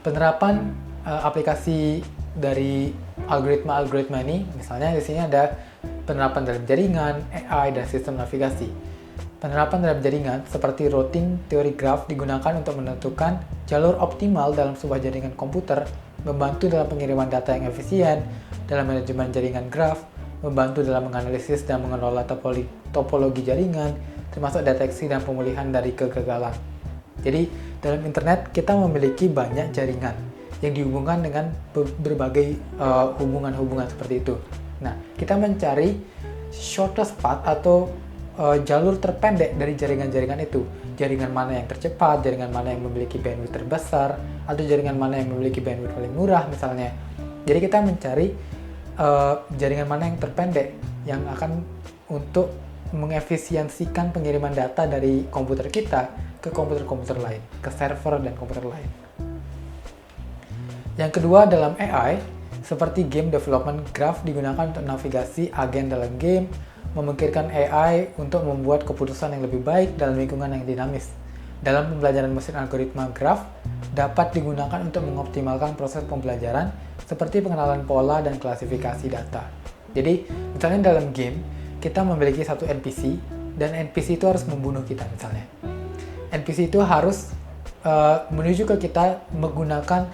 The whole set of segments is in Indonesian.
Penerapan aplikasi dari algoritma ini, misalnya di sini ada penerapan dalam jaringan, AI, dan sistem navigasi. Penerapan dalam jaringan seperti routing teori graf digunakan untuk menentukan jalur optimal dalam sebuah jaringan komputer, membantu dalam pengiriman data yang efisien, dalam manajemen jaringan graf, membantu dalam menganalisis dan mengelola topologi jaringan, termasuk deteksi dan pemulihan dari kegagalan. Jadi, dalam internet kita memiliki banyak jaringan yang dihubungkan dengan berbagai hubungan-hubungan seperti itu. Nah, kita mencari shortest path atau jalur terpendek dari jaringan-jaringan itu. Jaringan mana yang tercepat, jaringan mana yang memiliki bandwidth terbesar, atau jaringan mana yang memiliki bandwidth paling murah misalnya. Jadi kita mencari jaringan mana yang terpendek yang akan untuk mengefisiensikan pengiriman data dari komputer kita ke komputer-komputer lain, ke server dan komputer lain. Yang kedua, dalam AI, seperti game development graph digunakan untuk navigasi agen dalam game, memungkinkan AI untuk membuat keputusan yang lebih baik dalam lingkungan yang dinamis. Dalam pembelajaran mesin algoritma graph, dapat digunakan untuk mengoptimalkan proses pembelajaran seperti pengenalan pola dan klasifikasi data. Jadi, misalnya dalam game, kita memiliki satu NPC, dan NPC itu harus membunuh kita misalnya. NPC itu harus menuju ke kita menggunakan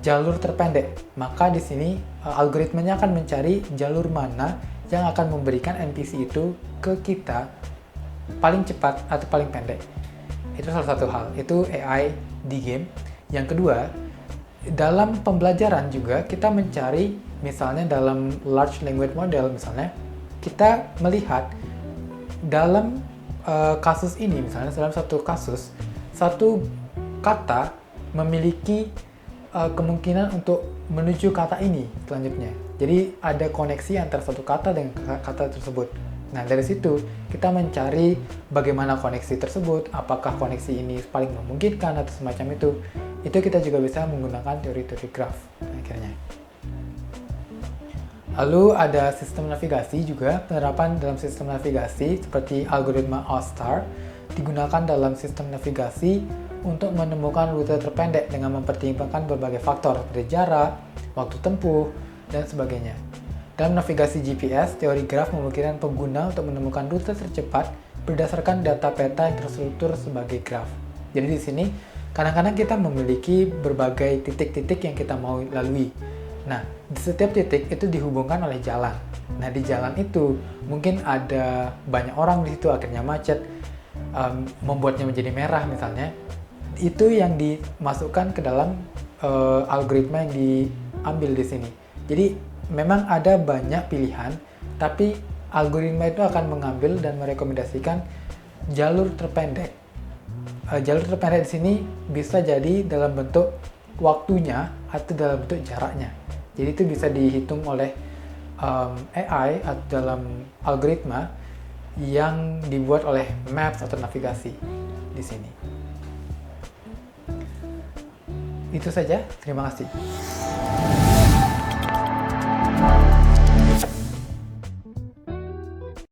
jalur terpendek. Maka di sini algoritmanya akan mencari jalur mana yang akan memberikan NPC itu ke kita paling cepat atau paling pendek. Itu salah satu hal, itu AI di game. Yang kedua, dalam pembelajaran juga kita mencari, misalnya dalam large language model misalnya, kita melihat dalam kasus ini, misalnya dalam satu kasus, satu kata memiliki kemungkinan untuk menuju kata ini selanjutnya. Jadi ada koneksi antara satu kata dengan kata tersebut. Nah, dari situ kita mencari bagaimana koneksi tersebut, apakah koneksi ini paling memungkinkan atau semacam itu. Itu kita juga bisa menggunakan teori-teori graph akhirnya. Lalu ada sistem navigasi juga. Penerapan dalam sistem navigasi seperti algoritma All-Star digunakan dalam sistem navigasi untuk menemukan rute terpendek dengan mempertimbangkan berbagai faktor seperti jarak, waktu tempuh, dan sebagainya. Dalam navigasi GPS, teori graf memungkinkan pengguna untuk menemukan rute tercepat berdasarkan data peta yang terstruktur sebagai graf. Jadi di sini kadang-kadang kita memiliki berbagai titik-titik yang kita mau lalui. Nah, di setiap titik itu dihubungkan oleh jalan. Nah, di jalan itu mungkin ada banyak orang di situ, akhirnya macet, membuatnya menjadi merah misalnya. Itu yang dimasukkan ke dalam algoritma yang diambil di sini. Jadi, memang ada banyak pilihan, tapi algoritma itu akan mengambil dan merekomendasikan jalur terpendek. Jalur terpendek di sini bisa jadi dalam bentuk waktunya atau dalam bentuk jaraknya. Jadi itu bisa dihitung oleh AI atau dalam algoritma yang dibuat oleh maps atau navigasi di sini. Itu saja, terima kasih.